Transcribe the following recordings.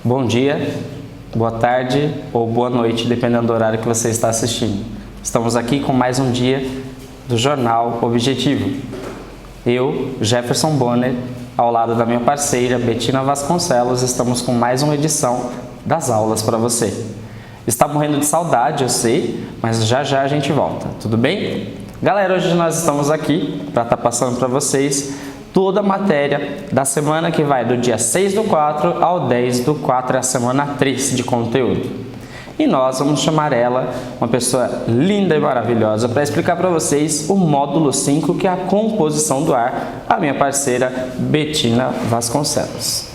Bom dia, boa tarde ou boa noite, dependendo do horário que você está assistindo. Estamos aqui com mais um dia do Jornal Objetivo. Eu, Jefferson Bonner, ao lado da minha parceira Betina Vasconcelos, estamos com mais uma edição das aulas para você. Está morrendo de saudade, eu sei, mas já já a gente volta, tudo bem? Galera, hoje nós estamos aqui para estar passando para vocês toda a matéria da semana que vai do dia 6/4 ao 10/4, a semana 3 de conteúdo. E nós vamos chamar ela, uma pessoa linda e maravilhosa, para explicar para vocês o módulo 5, que é a composição do ar, a minha parceira Betina Vasconcelos.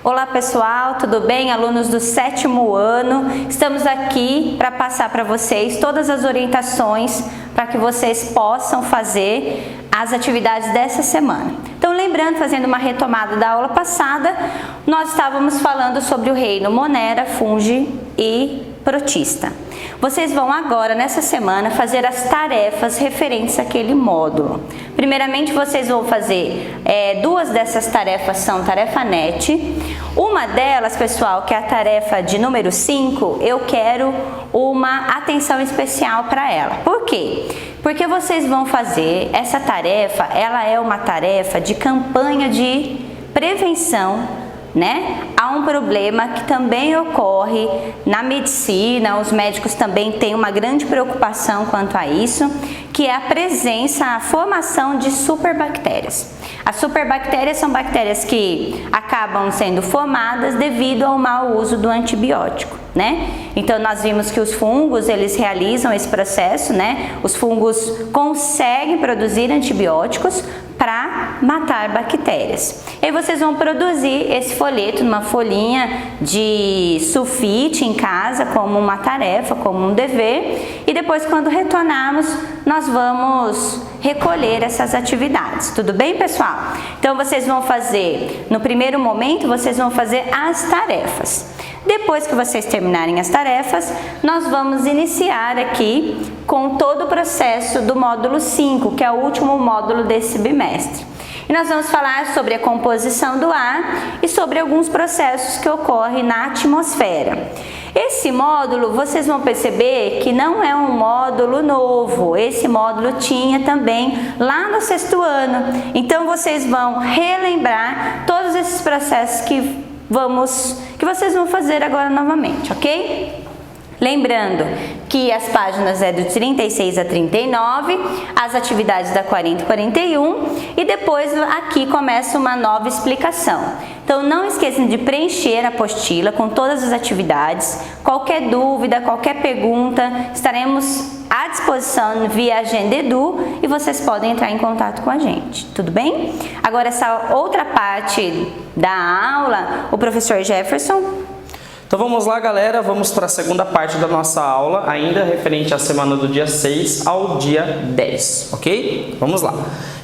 Olá pessoal, tudo bem? Alunos do 7º ano, estamos aqui para passar para vocês todas as orientações para que vocês possam fazer as atividades dessa semana. Então, lembrando, fazendo uma retomada da aula passada, nós estávamos falando sobre o reino Monera, Fungi e Protista. Vocês vão agora, nessa semana, fazer as tarefas referentes àquele módulo. Primeiramente, vocês vão fazer duas dessas tarefas, são tarefa NET. Uma delas, pessoal, que é a tarefa de número 5, eu quero uma atenção especial para ela. Por quê? Porque vocês vão fazer essa tarefa, ela é uma tarefa de campanha de prevenção, né? Há um problema que também ocorre na medicina, os médicos também têm uma grande preocupação quanto a isso, que é a presença, a formação de superbactérias. As superbactérias são bactérias que acabam sendo formadas devido ao mau uso do antibiótico, né? Então nós vimos que os fungos, eles realizam esse processo, né? Os fungos conseguem produzir antibióticos para matar bactérias. E aí vocês vão produzir esse folheto numa folhinha de sulfite em casa como uma tarefa, como um dever, e depois, quando retornarmos, nós vamos recolher essas atividades. Tudo bem, pessoal? Então vocês vão fazer, no primeiro momento, vocês vão fazer as tarefas. Depois que vocês terminarem as tarefas, nós vamos iniciar aqui com todo o processo do módulo 5, que é o último módulo desse bimestre. E nós vamos falar sobre a composição do ar e sobre alguns processos que ocorrem na atmosfera. Esse módulo, vocês vão perceber que não é um módulo novo, esse módulo tinha também lá no 6º ano. Então vocês vão relembrar todos esses processos que vocês vão fazer agora novamente, ok? Lembrando que as páginas é do 36 a 39, as atividades da 40 e 41, e depois aqui começa uma nova explicação. Então não esqueçam de preencher a apostila com todas as atividades. Qualquer dúvida, qualquer pergunta, estaremos à disposição via Agenda Edu e vocês podem entrar em contato com a gente, tudo bem? Agora essa outra parte da aula, o professor Jefferson. Então vamos lá, galera, vamos para a segunda parte da nossa aula, ainda referente à semana do dia 6 ao dia 10, ok? Vamos lá.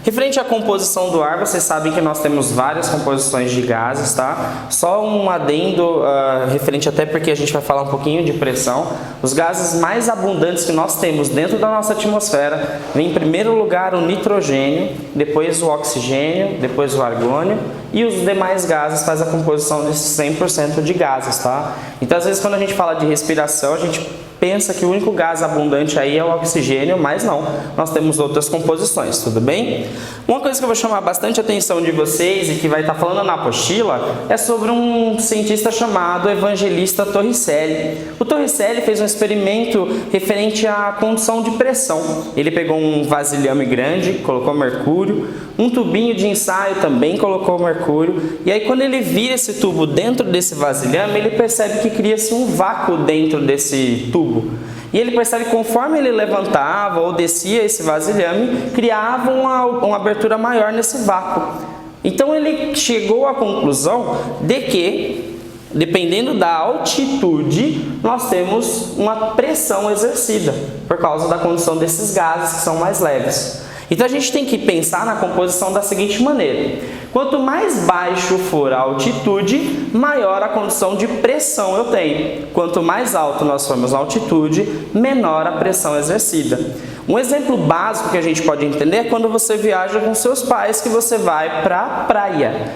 Referente à composição do ar, vocês sabem que nós temos várias composições de gases, tá? Só um adendo referente até porque a gente vai falar um pouquinho de pressão. Os gases mais abundantes que nós temos dentro da nossa atmosfera vem em primeiro lugar o nitrogênio, depois o oxigênio, depois o argônio e os demais gases fazem a composição desses 100% de gases, tá? Então, às vezes, quando a gente fala de respiração, a gente pensa que o único gás abundante aí é o oxigênio, mas não, nós temos outras composições, tudo bem? Uma coisa que eu vou chamar bastante a atenção de vocês e que vai estar falando na apostila é sobre um cientista chamado Evangelista Torricelli. O Torricelli fez um experimento referente à condução de pressão. Ele pegou um vasilhame grande, colocou mercúrio, um tubinho de ensaio também colocou mercúrio, e aí quando ele vira esse tubo dentro desse vasilhame, ele percebe que cria-se um vácuo dentro desse tubo. E ele percebe que conforme ele levantava ou descia esse vasilhame, criava uma abertura maior nesse vácuo. Então ele chegou à conclusão de que, dependendo da altitude, nós temos uma pressão exercida por causa da condução desses gases que são mais leves. Então a gente tem que pensar na composição da seguinte maneira: quanto mais baixo for a altitude, maior a condição de pressão eu tenho. Quanto mais alto nós formos na altitude, menor a pressão exercida. Um exemplo básico que a gente pode entender é quando você viaja com seus pais, que você vai para a praia.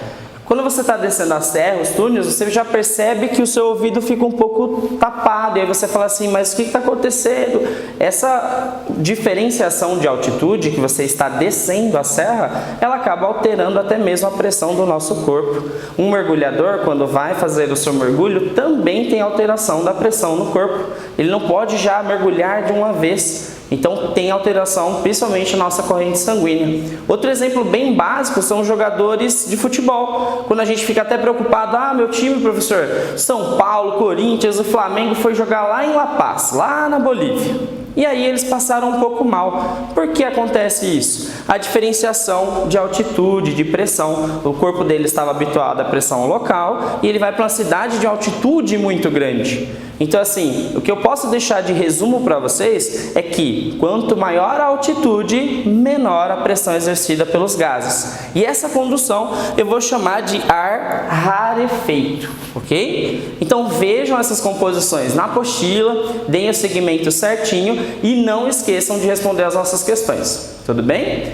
Quando você está descendo a serra, os túneis, você já percebe que o seu ouvido fica um pouco tapado. E aí você fala assim, mas o que está acontecendo? Essa diferenciação de altitude que você está descendo a serra, ela acaba alterando até mesmo a pressão do nosso corpo. Um mergulhador, quando vai fazer o seu mergulho, também tem alteração da pressão no corpo. Ele não pode já mergulhar de uma vez. Então tem alteração, principalmente na nossa corrente sanguínea. Outro exemplo bem básico são os jogadores de futebol. Quando a gente fica até preocupado, meu time, professor, São Paulo, Corinthians, o Flamengo foi jogar lá em La Paz, lá na Bolívia. E aí eles passaram um pouco mal. Por que acontece isso? A diferenciação de altitude, de pressão. O corpo dele estava habituado à pressão local e ele vai para uma cidade de altitude muito grande. Então assim, o que eu posso deixar de resumo para vocês é que quanto maior a altitude, menor a pressão exercida pelos gases. E essa condução eu vou chamar de ar rarefeito, ok? Então vejam essas composições na apostila, deem o segmento certinho e não esqueçam de responder as nossas questões. Tudo bem?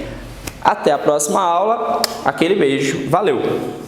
Até a próxima aula. Aquele beijo. Valeu!